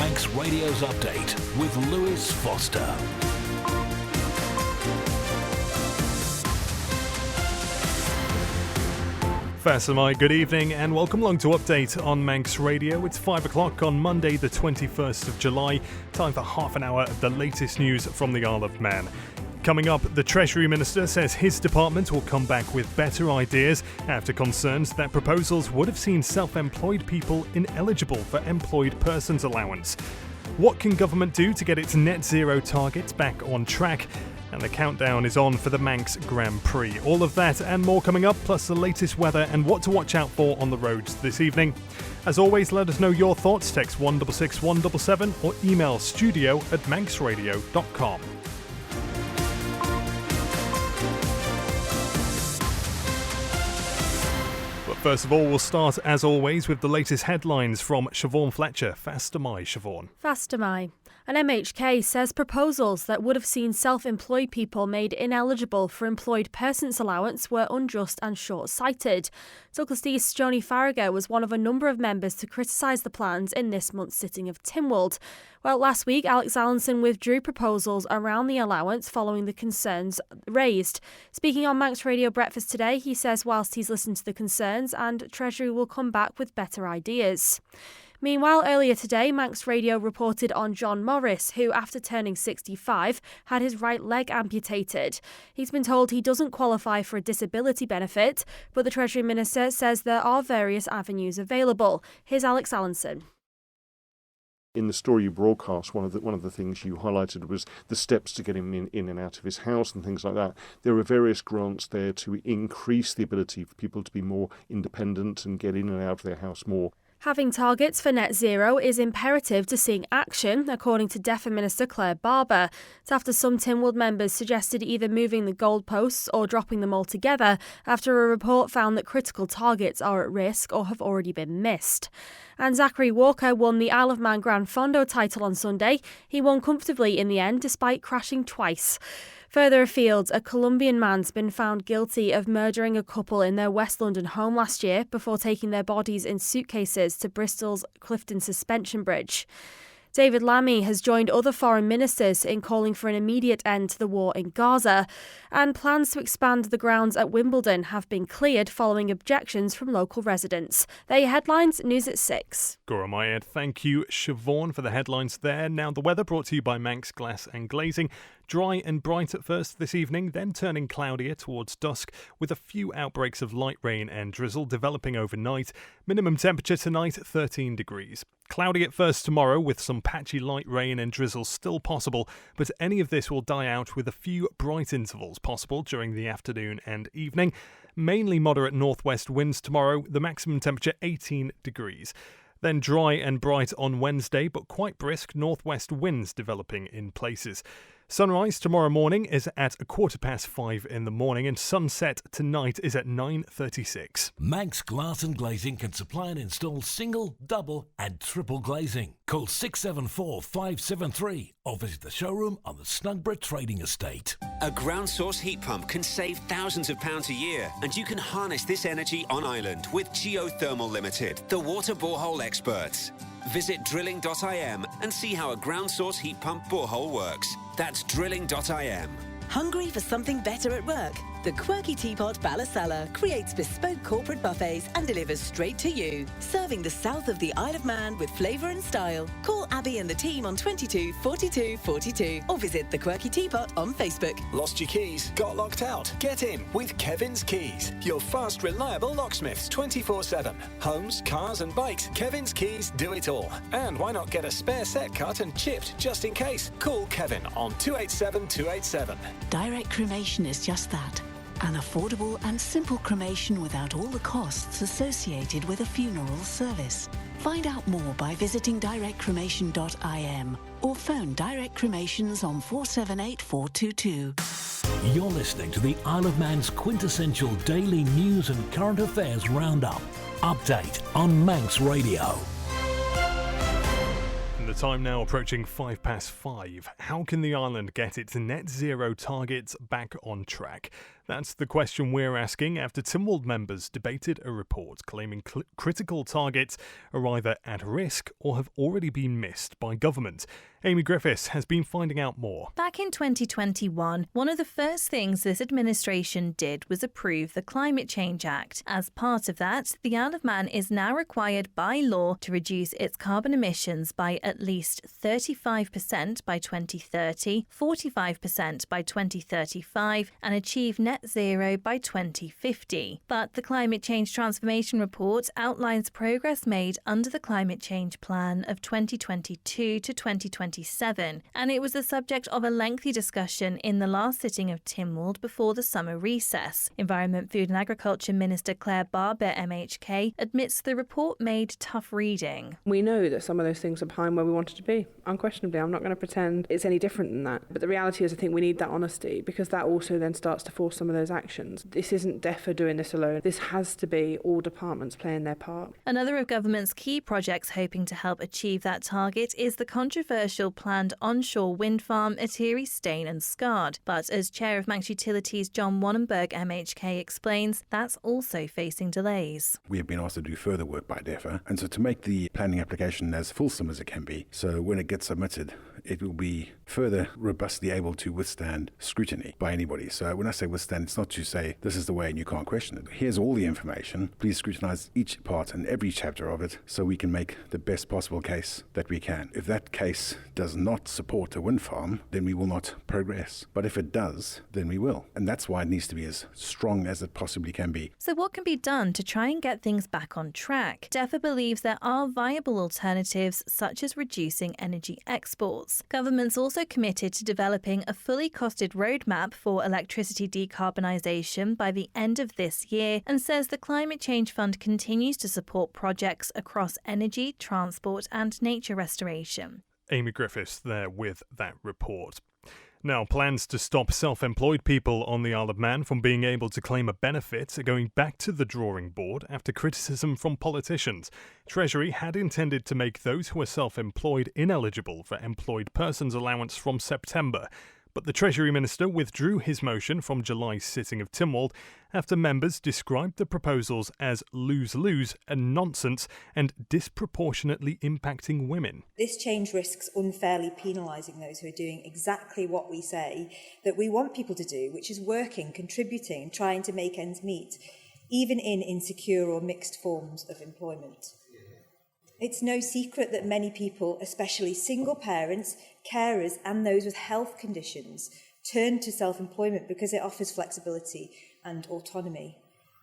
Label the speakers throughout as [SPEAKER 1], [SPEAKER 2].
[SPEAKER 1] Manx Radio's Update with Lewis Foster.
[SPEAKER 2] Fasamai, good evening and welcome along to Update on Manx Radio. It's 5 o'clock on Monday the 21st of July. Time for half an hour of the latest news from the Isle of Man. Coming up, the Treasury Minister says his department will come back with better ideas after concerns that proposals would have seen self-employed people ineligible for Employed Persons Allowance. What can government do to get its net zero targets back on track? And the countdown is on for the Manx Grand Prix. All of that and more coming up, plus the latest weather and what to watch out for on the roads this evening. As always, let us know your thoughts. Text 166 177 or email studio@manxradio.com. But first of all, we'll start, as always, with the latest headlines from Siobhan Fletcher. Fasamai, Siobhan.
[SPEAKER 3] Fasamai. An MHK says proposals that would have seen self-employed people made ineligible for Employed Persons Allowance were unjust and short-sighted. Douglas East Joni Farragher was one of a number of members to criticise the plans in this month's sitting of Tynwald. Well, last week, Alex Allinson withdrew proposals around the allowance following the concerns raised. Speaking on Manx Radio Breakfast today, he says whilst he's listened to the concerns and Treasury will come back with better ideas. Meanwhile, earlier today, Manx Radio reported on John Morris, who, after turning 65, had his right leg amputated. He's been told he doesn't qualify for a disability benefit, but the Treasury Minister says there are various avenues available. Here's Alex Allinson.
[SPEAKER 4] In the story you broadcast, one of the things you highlighted was the steps to get him in and out of his house and things like that. There are various grants there to increase the ability for people to be more independent and get in and out of their house more.
[SPEAKER 3] Having targets for net zero is imperative to seeing action, according to DEFRA Minister Claire Barber. It's after some Tynwald members suggested either moving the goalposts or dropping them altogether after a report found that critical targets are at risk or have already been missed. And Zachary Walker won the Isle of Man Grand Fondo title on Sunday. He won comfortably in the end despite crashing twice. Further afield, a Colombian man's been found guilty of murdering a couple in their West London home last year before taking their bodies in suitcases to Bristol's Clifton Suspension Bridge. David Lammy has joined other foreign ministers in calling for an immediate end to the war in Gaza, and plans to expand the grounds at Wimbledon have been cleared following objections from local residents. They're your headlines, news at 6.
[SPEAKER 2] Gora Mayed, thank you, Siobhan, for the headlines there. Now the weather brought to you by Manx Glass and Glazing. Dry and bright at first this evening, then turning cloudier towards dusk with a few outbreaks of light rain and drizzle developing overnight. Minimum temperature tonight 13 degrees. Cloudy at first tomorrow with some patchy light rain and drizzle still possible, but any of this will die out with a few bright intervals possible during the afternoon and evening. Mainly moderate northwest winds tomorrow, the maximum temperature 18 degrees. Then dry and bright on Wednesday, but quite brisk northwest winds developing in places. Sunrise tomorrow morning is at 5:15 in the morning and sunset tonight is at 9:36.
[SPEAKER 1] Manx Glass and Glazing can supply and install single, double and triple glazing. Call 674 573 or visit the showroom on the Snugborough Trading Estate.
[SPEAKER 5] A ground source heat pump can save thousands of pounds a year, and you can harness this energy on island with Geothermal Limited, the water borehole experts. Visit drilling.im and see how a ground source heat pump borehole works. That's drilling.im.
[SPEAKER 6] Hungry for something better at work? The Quirky Teapot Ballasalla creates bespoke corporate buffets and delivers straight to you, serving the south of the Isle of Man with flavour and style. Call Abby and the team on 22 42 42 or visit The Quirky Teapot on Facebook.
[SPEAKER 7] Lost your keys? Got locked out? Get in with Kevin's Keys, your fast, reliable locksmiths 24/7. Homes, cars and bikes, Kevin's Keys do it all. And why not get a spare set cut and chipped just in case? Call Kevin on 287 287.
[SPEAKER 8] Direct cremation is just that. An affordable and simple cremation without all the costs associated with a funeral service. Find out more by visiting directcremation.im or phone Direct Cremations on 478 422.
[SPEAKER 1] You're listening to the Isle of Man's quintessential daily news and current affairs roundup. Update on Manx Radio.
[SPEAKER 2] The time now approaching 5:05. How can the island get its net zero targets back on track? That's the question we're asking after Tynwald members debated a report claiming critical targets are either at risk or have already been missed by government. Amy Griffiths has been finding out more.
[SPEAKER 9] Back in 2021, one of the first things this administration did was approve the Climate Change Act. As part of that, the Isle of Man is now required by law to reduce its carbon emissions by at least 35% by 2030, 45% by 2035, and achieve net zero by 2050. But the Climate Change Transformation Report outlines progress made under the Climate Change Plan of 2022 to 2027, and it was the subject of a lengthy discussion in the last sitting of Tynwald before the summer recess. Environment, Food and Agriculture Minister Claire Barber, MHK, admits the report made tough reading.
[SPEAKER 10] We know that some of those things are behind where we wanted to be. Unquestionably, I'm not going to pretend it's any different than that. But the reality is I think we need that honesty, because that also then starts to force some of those actions. This isn't DEFRA doing this alone. This has to be all departments playing their part.
[SPEAKER 9] Another of government's key projects hoping to help achieve that target is the controversial planned onshore wind farm at Erie, Staine and Scard. But as Chair of Manx Utilities John Wannenberg MHK explains, that's also facing delays.
[SPEAKER 11] We have been asked to do further work by DEFRA, and so to make the planning application as fulsome as it can be, so when it gets submitted, it will be further robustly able to withstand scrutiny by anybody. So when I say withstand, it's not to say this is the way and you can't question it. Here's all the information. Please scrutinise each part and every chapter of it so we can make the best possible case that we can. If that case does not support a wind farm, then we will not progress. But if it does, then we will. And that's why it needs to be as strong as it possibly can be.
[SPEAKER 9] So what can be done to try and get things back on track? DEFRA believes there are viable alternatives, such as reducing energy exports. Government's also committed to developing a fully costed roadmap for electricity decarbonisation by the end of this year, and says the Climate Change Fund continues to support projects across energy, transport and nature restoration.
[SPEAKER 2] Amy Griffiths there with that report. Now, plans to stop self-employed people on the Isle of Man from being able to claim a benefit are going back to the drawing board after criticism from politicians. Treasury had intended to make those who are self-employed ineligible for Employed Persons Allowance from September, but the Treasury Minister withdrew his motion from July's sitting of Tynwald after members described the proposals as lose-lose and nonsense and disproportionately impacting women.
[SPEAKER 12] This change risks unfairly penalising those who are doing exactly what we say that we want people to do, which is working, contributing, trying to make ends meet, even in insecure or mixed forms of employment. It's no secret that many people, especially single parents, carers and those with health conditions, turn to self-employment because it offers flexibility and autonomy.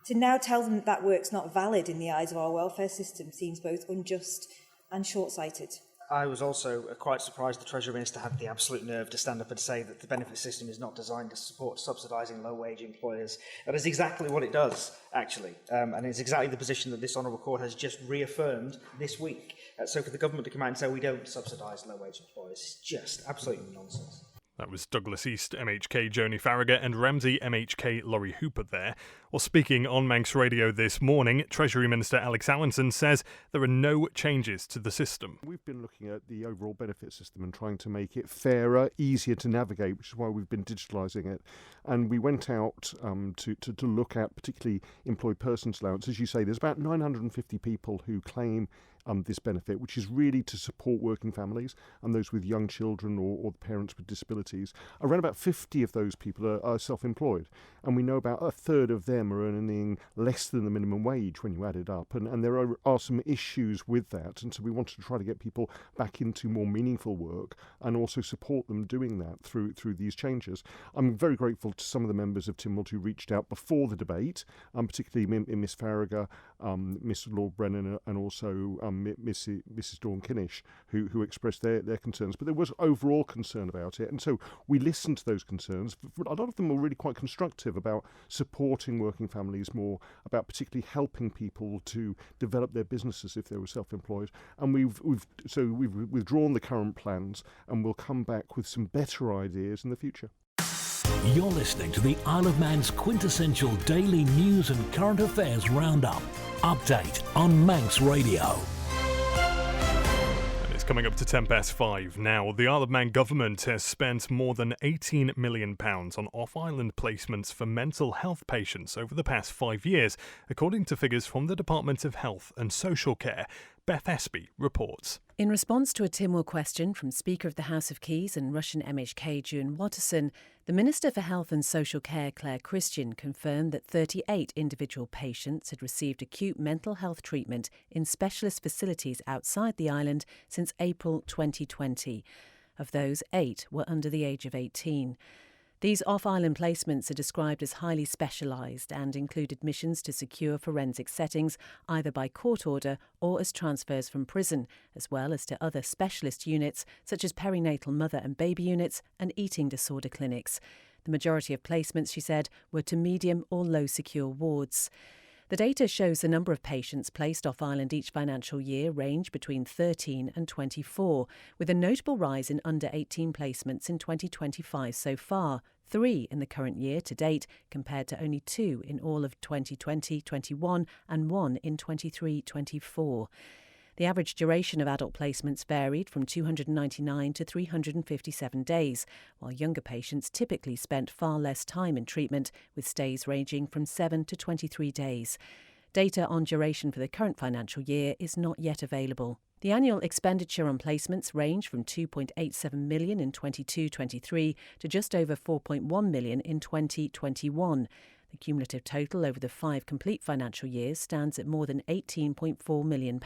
[SPEAKER 12] To now tell them that work's not valid in the eyes of our welfare system seems both unjust and short-sighted.
[SPEAKER 13] I was also quite surprised the Treasury Minister had the absolute nerve to stand up and say that the benefit system is not designed to support subsidising low-wage employers. That is exactly what it does, actually, and it's exactly the position that this Honourable Court has just reaffirmed this week. So for the government to come out and say we don't subsidise low-wage employers is just absolutely nonsense.
[SPEAKER 2] That was Douglas East MHK Joni Farragher and Ramsey MHK Laurie Hooper there. Well, speaking on Manx Radio this morning, Treasury Minister Alex Allinson says there are no changes to the system.
[SPEAKER 4] We've been looking at the overall benefit system and trying to make it fairer, easier to navigate, which is why we've been digitalising it. And we went out to look at particularly Employed Persons Allowance. As you say, there's about 950 people who claim this benefit, which is really to support working families and those with young children or parents with disabilities. Around about 50 of those people are self-employed, and we know about a third of them are earning less than the minimum wage when you add it up, and there are some issues with that, and so we wanted to try to get people back into more meaningful work and also support them doing that through these changes. I'm very grateful to some of the members of Tynwald who reached out before the debate, particularly Miss Farragher, Miss Lord Brennan, and also Mrs. Dawn Kinnish, who expressed their concerns. But there was overall concern about it, and so we listened to those concerns. A lot of them were really quite constructive about supporting working families more, about particularly helping people to develop their businesses if they were self-employed. And we've withdrawn the current plans, and we'll come back with some better ideas in the future.
[SPEAKER 1] You're listening to the Isle of Man's quintessential daily news and current affairs roundup. Update on Manx Radio.
[SPEAKER 2] Coming up to 5:10 now, the Isle of Man government has spent more than £18 million on off-island placements for mental health patients over the past 5 years, according to figures from the Department of Health and Social Care. Beth Espy reports.
[SPEAKER 14] In response to a Timor question from Speaker of the House of Keys and Russian MHK June Watterson, the Minister for Health and Social Care, Claire Christian, confirmed that 38 individual patients had received acute mental health treatment in specialist facilities outside the island since April 2020. Of those, 8 were under the age of 18. These off-island placements are described as highly specialised and include admissions to secure forensic settings, either by court order or as transfers from prison, as well as to other specialist units such as perinatal mother and baby units and eating disorder clinics. The majority of placements, she said, were to medium or low secure wards. The data shows the number of patients placed off-island each financial year range between 13 and 24, with a notable rise in under-18 placements in 2025 so far, 3 in the current year to date, compared to only 2 in all of 2020-21 and 1 in 23-24. The average duration of adult placements varied from 299 to 357 days, while younger patients typically spent far less time in treatment, with stays ranging from 7 to 23 days. Data on duration for the current financial year is not yet available. The annual expenditure on placements range from £2.87 million in 22-23 to just over £4.1 million in 2021. The cumulative total over the 5 complete financial years stands at more than £18.4 million,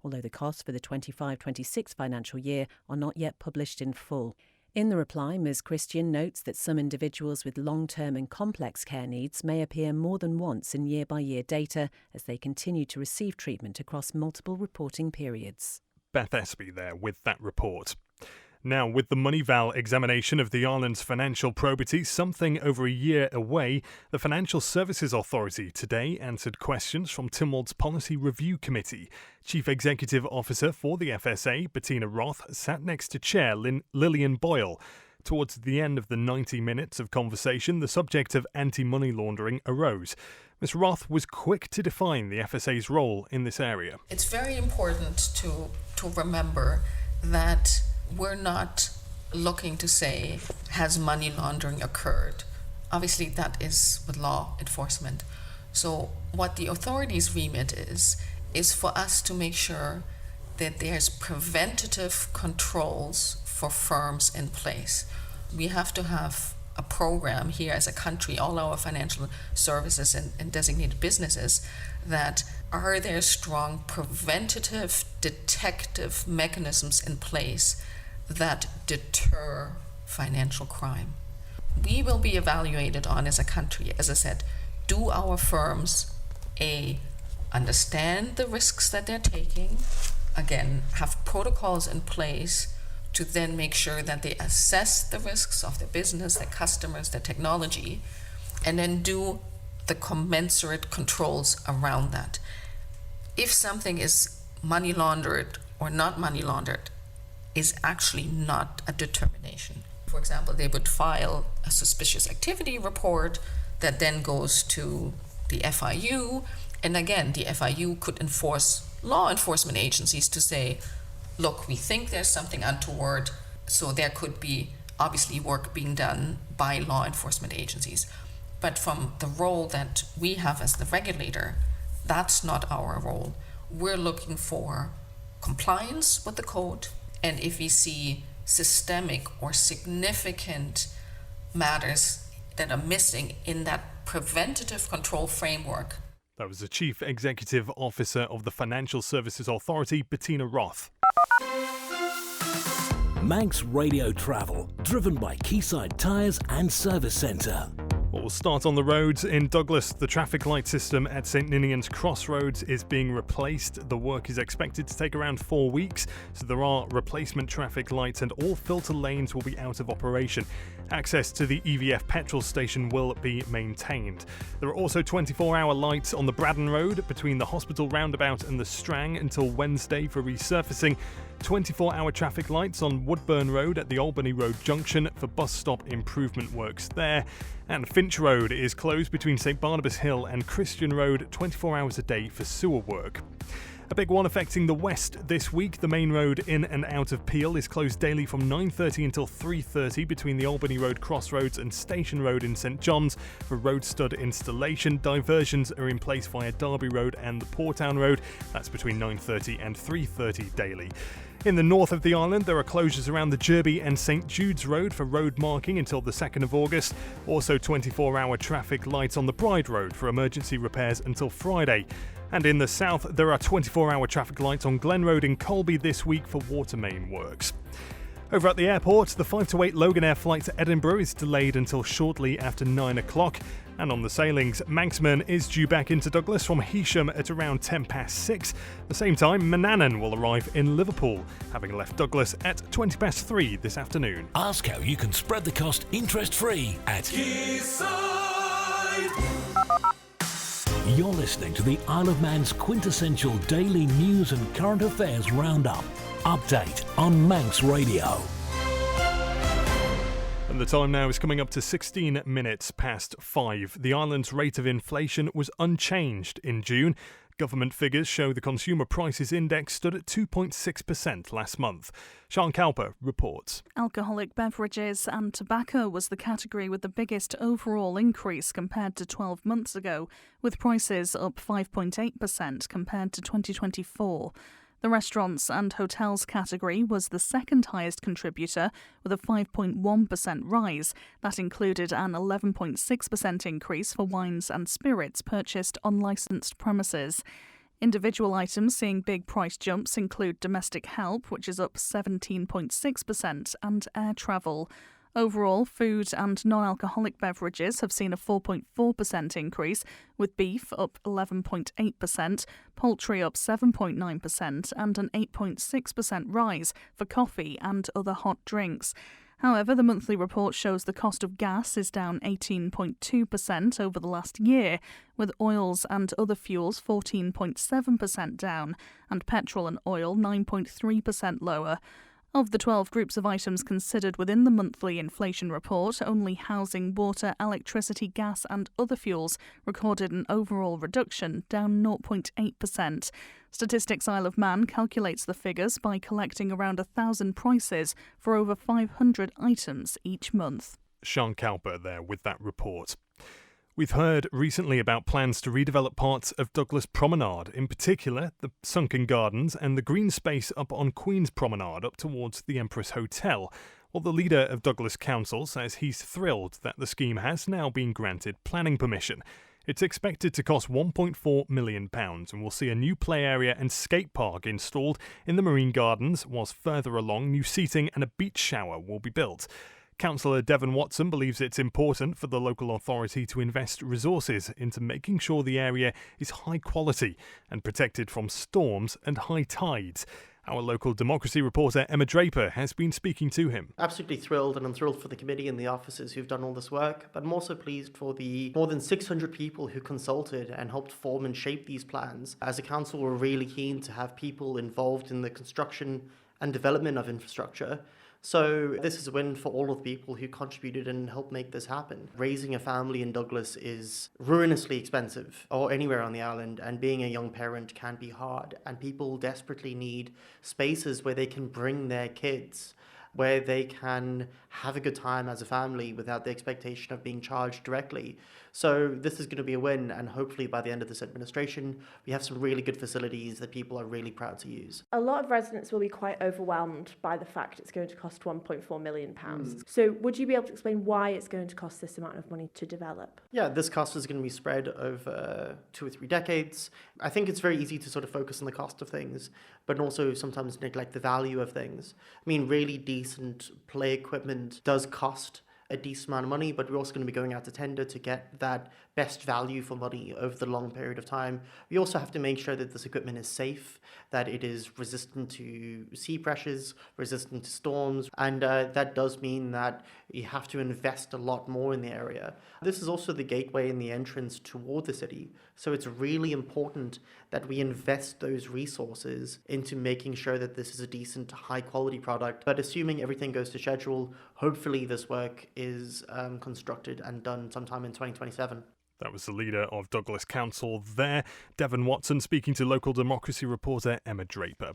[SPEAKER 14] although the costs for the 25-26 financial year are not yet published in full. In the reply, Ms Christian notes that some individuals with long-term and complex care needs may appear more than once in year-by-year data as they continue to receive treatment across multiple reporting periods.
[SPEAKER 2] Beth Espy there with that report. Now, with the Moneyval examination of the island's financial probity something over a year away, the Financial Services Authority today answered questions from Tynwald's Policy Review Committee. Chief Executive Officer for the FSA, Bettina Roth, sat next to Chair Lillian Boyle. Towards the end of the 90 minutes of conversation, the subject of anti-money laundering arose. Ms Roth was quick to define the FSA's role in this area.
[SPEAKER 15] It's very important to remember that we're not looking to say, has money laundering occurred? Obviously, that is with law enforcement. So what the authority's remit is for us to make sure that there's preventative controls for firms in place. We have to have a program here as a country, all our financial services and designated businesses, that are there strong preventative detective mechanisms in place that deter financial crime. We will be evaluated on as a country, as I said, do our firms understand the risks that they're taking, again, have protocols in place to then make sure that they assess the risks of their business, their customers, their technology, and then do the commensurate controls around that. If something is money laundered or not money laundered, is actually not a determination. For example, they would file a suspicious activity report that then goes to the FIU, and again, the FIU could enforce law enforcement agencies to say, look, we think there's something untoward, so there could be obviously work being done by law enforcement agencies. But from the role that we have as the regulator, that's not our role. We're looking for compliance with the code, and if we see systemic or significant matters that are missing in that preventative control framework.
[SPEAKER 2] That was the Chief Executive Officer of the Financial Services Authority, Bettina Roth.
[SPEAKER 1] Manx Radio Travel, driven by Quayside Tyres and Service Centre.
[SPEAKER 2] We'll start on the roads in Douglas. The traffic light system at St Ninian's Crossroads is being replaced. The work is expected to take around 4 weeks, so there are replacement traffic lights and all filter lanes will be out of operation. Access to the EVF petrol station will be maintained. There are also 24-hour lights on the Braddon Road between the hospital roundabout and the Strang until Wednesday for resurfacing. 24-hour traffic lights on Woodburn Road at the Albany Road junction for bus stop improvement works there. And Finch Road is closed between St Barnabas Hill and Christian Road 24 hours a day for sewer work. A big one affecting the west this week. The main road in and out of Peel is closed daily from 9:30 until 3:30 between the Albany Road crossroads and Station Road in St John's for road stud installation. Diversions are in place via Derby Road and the Portown Road. That's between 9:30 and 3:30 daily. In the north of the island, there are closures around the Derby and St Jude's Road for road marking until the 2nd of August. Also 24-hour traffic lights on the Bride Road for emergency repairs until Friday. And in the south, there are 24-hour traffic lights on Glen Road in Colby this week for water main works. Over at the airport, the 5 to 8 Loganair flight to Edinburgh is delayed until shortly after 9 o'clock. And on the sailings, Manxman is due back into Douglas from Heysham at around 6:10. The same time, Manannan will arrive in Liverpool, having left Douglas at 3:20 this afternoon.
[SPEAKER 1] Ask how you can spread the cost interest-free at
[SPEAKER 16] Quayside.
[SPEAKER 1] You're listening to the Isle of Man's quintessential daily news and current affairs roundup. Update on Manx Radio.
[SPEAKER 2] And the time now is coming up to 16 minutes past 5. The island's rate of inflation was unchanged in June. Government figures show the Consumer Prices Index stood at 2.6% last month. Sean Cowper reports.
[SPEAKER 17] Alcoholic beverages and tobacco was the category with the biggest overall increase compared to 12 months ago, with prices up 5.8% compared to 2024. The restaurants and hotels category was the second highest contributor, with a 5.1% rise. That included an 11.6% increase for wines and spirits purchased on licensed premises. Individual items seeing big price jumps include domestic help, which is up 17.6%, and air travel. Overall, food and non-alcoholic beverages have seen a 4.4% increase, with beef up 11.8%, poultry up 7.9%, and an 8.6% rise for coffee and other hot drinks. However, the monthly report shows the cost of gas is down 18.2% over the last year, with oils and other fuels 14.7% down, and petrol and oil 9.3% lower. Of the 12 groups of items considered within the monthly inflation report, only housing, water, electricity, gas and other fuels recorded an overall reduction, down 0.8%. Statistics Isle of Man calculates the figures by collecting around 1,000 prices for over 500 items each month.
[SPEAKER 2] Sean Cowper there with that report. We've heard recently about plans to redevelop parts of Douglas Promenade, in particular the sunken gardens and the green space up on Queen's Promenade up towards the Empress Hotel. Well, the leader of Douglas Council says he's thrilled that the scheme has now been granted planning permission. It's expected to cost £1.4 million and will see a new play area and skate park installed in the Marine Gardens, whilst further along new seating and a beach shower will be built. Councillor Devon Watson believes it's important for the local authority to invest resources into making sure the area is high quality and protected from storms and high tides. Our local democracy reporter Emma Draper has been speaking to him.
[SPEAKER 18] Absolutely thrilled, and I'm thrilled for the committee and the officers who've done all this work, but I'm also pleased for the more than 600 people who consulted and helped form and shape these plans. As a council, we're really keen to have people involved in the construction and development of infrastructure. So this is a win for all of the people who contributed and helped make this happen. Raising a family in Douglas is ruinously expensive, or anywhere on the island, and being a young parent can be hard, and people desperately need spaces where they can bring their kids, where they can have a good time as a family without the expectation of being charged directly. So this is going to be a win, and hopefully by the end of this administration, we have some really good facilities that people are really proud to use.
[SPEAKER 19] A lot of residents will be quite overwhelmed by the fact it's going to cost £1.4 million. So would you be able to explain why it's going to cost this amount of money to develop?
[SPEAKER 18] Yeah, this cost is going to be spread over 2 or 3 decades. I think it's very easy to sort of focus on the cost of things, but also sometimes neglect the value of things. I mean, really decent play equipment does cost a decent amount of money, but we're also going to be going out to tender to get that best value for money over the long period of time. We also have to make sure that this equipment is safe, that it is resistant to sea pressures, resistant to storms, and that does mean that you have to invest a lot more in the area. This is also the gateway and the entrance toward the city, so it's really important that we invest those resources into making sure that this is a decent, high-quality product. But assuming everything goes to schedule, hopefully this work is constructed and done sometime in 2027.
[SPEAKER 2] That was the leader of Douglas Council there, Devon Watson, speaking to local democracy reporter Emma Draper.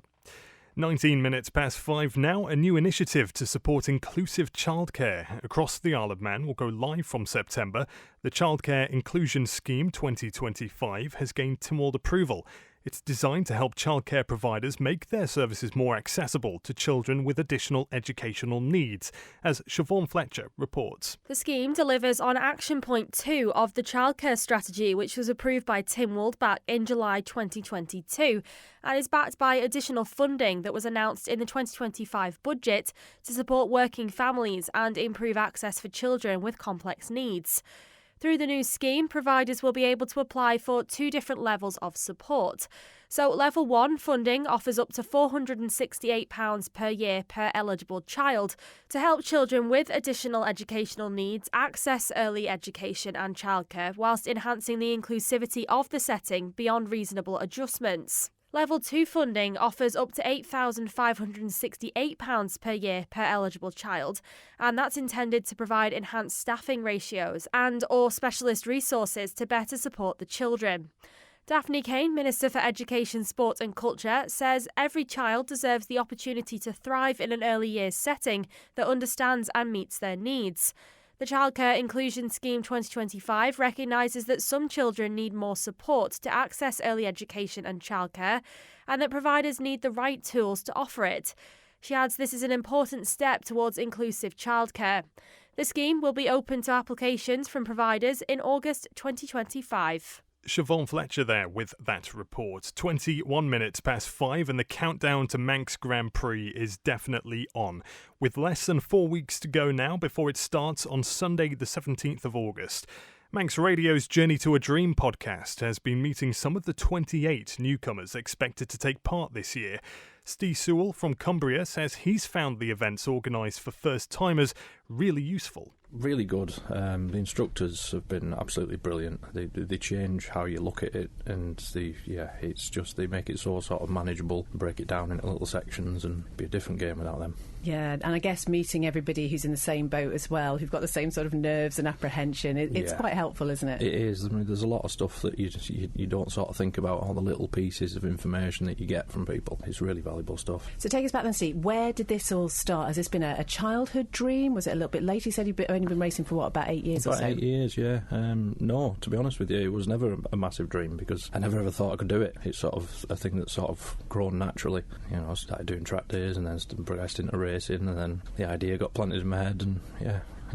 [SPEAKER 2] 19 minutes past 5 now. A new initiative to support inclusive childcare across the Isle of Man will go live from September. The Childcare Inclusion Scheme 2025 has gained Tynwald approval. It's designed to help childcare providers make their services more accessible to children with additional educational needs, as Siobhan Fletcher reports.
[SPEAKER 3] The scheme delivers on Action Point 2 of the childcare strategy, which was approved by Tynwald back in July 2022, and is backed by additional funding that was announced in the 2025 budget to support working families and improve access for children with complex needs. Through the new scheme, providers will be able to apply for 2 different levels of support. So Level 1 funding offers up to £468 per year per eligible child to help children with additional educational needs access early education and childcare whilst enhancing the inclusivity of the setting beyond reasonable adjustments. Level 2 funding offers up to £8,568 per year per eligible child, and that's intended to provide enhanced staffing ratios and or specialist resources to better support the children. Daphne Kane, Minister for Education, Sport and Culture, says every child deserves the opportunity to thrive in an early years setting that understands and meets their needs. The Childcare Inclusion Scheme 2025 recognises that some children need more support to access early education and childcare, and that providers need the right tools to offer it. She adds this is an important step towards inclusive childcare. The scheme will be open to applications from providers in August 2025.
[SPEAKER 2] Siobhan Fletcher there with that report. 21 minutes past 5 and the countdown to Manx Grand Prix is definitely on. With less than 4 weeks to go now before it starts on Sunday the 17th of August. Manx Radio's Journey to a Dream podcast has been meeting some of the 28 newcomers expected to take part this year. Steve Sewell from Cumbria says he's found the events organised for first-timers really useful.
[SPEAKER 16] Really good. The instructors have been absolutely brilliant. They change how you look at it, and it's just they make it so sort of manageable, break it down into little sections, and be a different game without them.
[SPEAKER 14] Yeah, and I guess meeting everybody who's in the same boat as well, who've got the same sort of nerves and apprehension, it's quite helpful, isn't it?
[SPEAKER 16] It is. I mean, there's a lot of stuff that you don't sort of think about, all the little pieces of information that you get from people. It's really valuable stuff.
[SPEAKER 14] So take us back then, Steve. Where did this all start? Has this been a childhood dream? Was it a little bit later? You said you've only been racing for, about 8 years or so?
[SPEAKER 16] About 8 years, yeah. No, to be honest with you, it was never a massive dream because I never ever thought I could do it. It's sort of a thing that's sort of grown naturally. You know, I started doing track days and then progressed into racing, and then the idea got planted in my head, and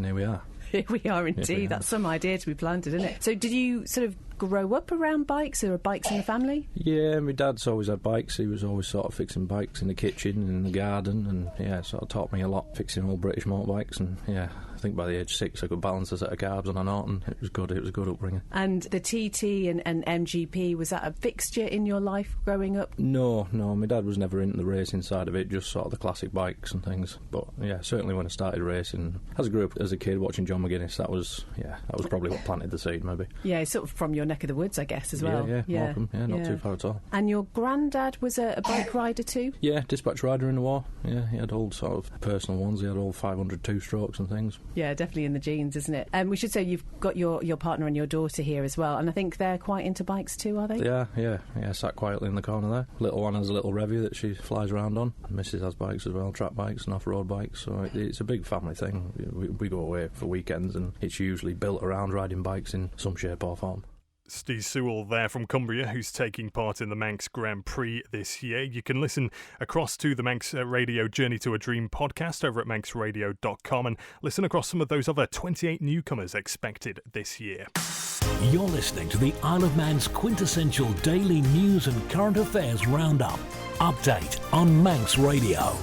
[SPEAKER 16] here we are.
[SPEAKER 14] Here we are indeed. That's some idea to be planted, isn't it? So did you sort of grow up around bikes? There were bikes in the family?
[SPEAKER 16] Yeah, my dad's always had bikes. He was always sort of fixing bikes in the kitchen and in the garden, and sort of taught me a lot fixing old British motorbikes, and I think by the age 6 I could balance a set of carbs on a Norton. It was good upbringing.
[SPEAKER 14] And the TT and MGP, was that a fixture in your life growing up?
[SPEAKER 16] No, my dad was never into the racing side of it, just sort of the classic bikes and things. But certainly when I started racing, as I grew up as a kid watching John McGuinness, that was probably what planted the seed, maybe.
[SPEAKER 14] Yeah, sort of from your neck of the woods, I guess, as well.
[SPEAKER 16] Yeah, Morecambe, not too far at all.
[SPEAKER 14] And your granddad was a bike rider too?
[SPEAKER 16] Yeah, dispatch rider in the war. Yeah, he had old sort of personal ones. He had all 500 two-strokes and things.
[SPEAKER 14] Yeah, definitely in the genes, isn't it? We should say you've got your partner and your daughter here as well, and I think they're quite into bikes too, are they?
[SPEAKER 16] Yeah, sat quietly in the corner there. Little one has a little review that she flies around on. Mrs has bikes as well, track bikes and off-road bikes, so it's a big family thing. We go away for weekends and it's usually built around riding bikes in some shape or form.
[SPEAKER 2] Steve Sewell there from Cumbria, who's taking part in the Manx Grand Prix this year. You can listen across to the Manx Radio Journey to a Dream podcast over at manxradio.com and listen across some of those other 28 newcomers expected this year.
[SPEAKER 1] You're listening to the Isle of Man's quintessential daily news and current affairs roundup. Update on Manx Radio.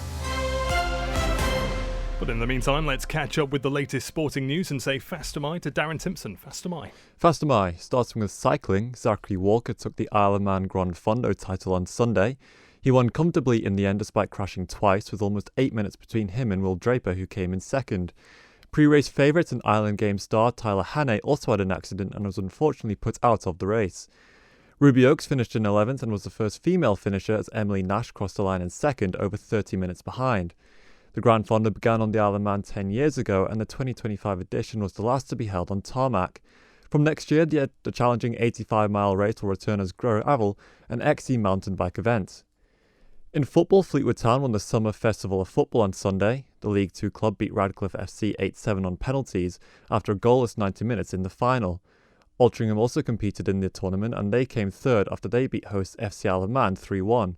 [SPEAKER 2] But in the meantime, let's catch up with the latest sporting news and say Fastamai to Darren Timpson. Fastamai.
[SPEAKER 20] Fastamai. Starting with cycling, Zachary Walker took the Isle of Man Grand Fondo title on Sunday. He won comfortably in the end despite crashing twice, with almost 8 minutes between him and Will Draper, who came in second. Pre-race favourite and Island Games star Tyler Hannay also had an accident and was unfortunately put out of the race. Ruby Oakes finished in 11th and was the first female finisher as Emily Nash crossed the line in second, over 30 minutes behind. The Grand Fondo began on the Isle of Man 10 years ago, and the 2025 edition was the last to be held on tarmac. From next year, the challenging 85-mile race will return as gravel and XC mountain bike event. In football, Fleetwood Town won the Summer Festival of Football on Sunday. The League 2 club beat Radcliffe FC 8-7 on penalties after a goalless 90 minutes in the final. Altrincham also competed in the tournament and they came third after they beat hosts FC Isle of Man 3-1.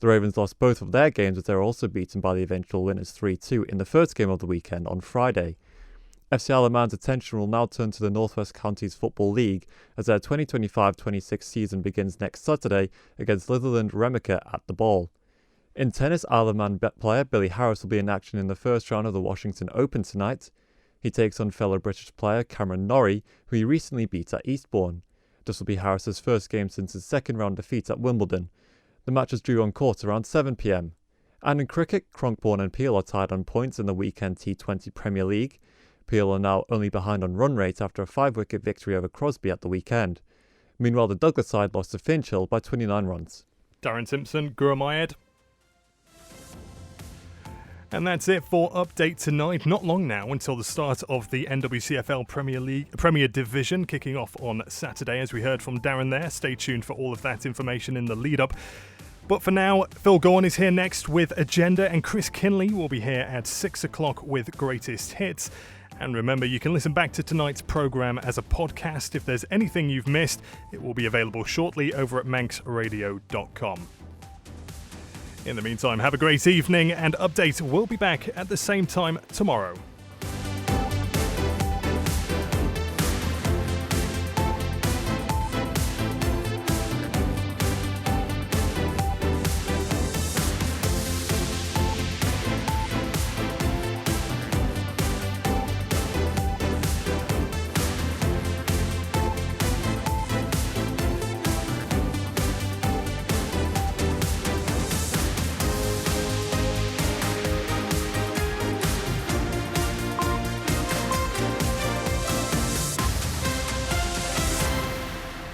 [SPEAKER 20] The Ravens lost both of their games as they were also beaten by the eventual winners 3-2 in the first game of the weekend on Friday. FC Isle of Man's attention will now turn to the North West Counties Football League as their 2025-26 season begins next Saturday against Litherland Remica at the Ball. In tennis, Isle of Man player Billy Harris will be in action in the first round of the Washington Open tonight. He takes on fellow British player Cameron Norrie, who he recently beat at Eastbourne. This will be Harris's first game since his second round defeat at Wimbledon. The match is due on court around 7 p.m. And in cricket, Cronkbourne and Peel are tied on points in the weekend T20 Premier League. Peel are now only behind on run rate after a 5-wicket victory over Crosby at the weekend. Meanwhile, the Douglas side lost to Finchhill by 29 runs.
[SPEAKER 2] Darren Simpson, Gura Mayed. And that's it for Update Tonight. Not long now until the start of the NWCFL Premier Division, kicking off on Saturday, as we heard from Darren there. Stay tuned for all of that information in the lead-up. But for now, Phil Gorn is here next with Agenda, and Chris Kinley will be here at 6 o'clock with Greatest Hits. And remember, you can listen back to tonight's programme as a podcast. If there's anything you've missed, it will be available shortly over at manxradio.com. In the meantime, have a great evening, and Update will be back at the same time tomorrow.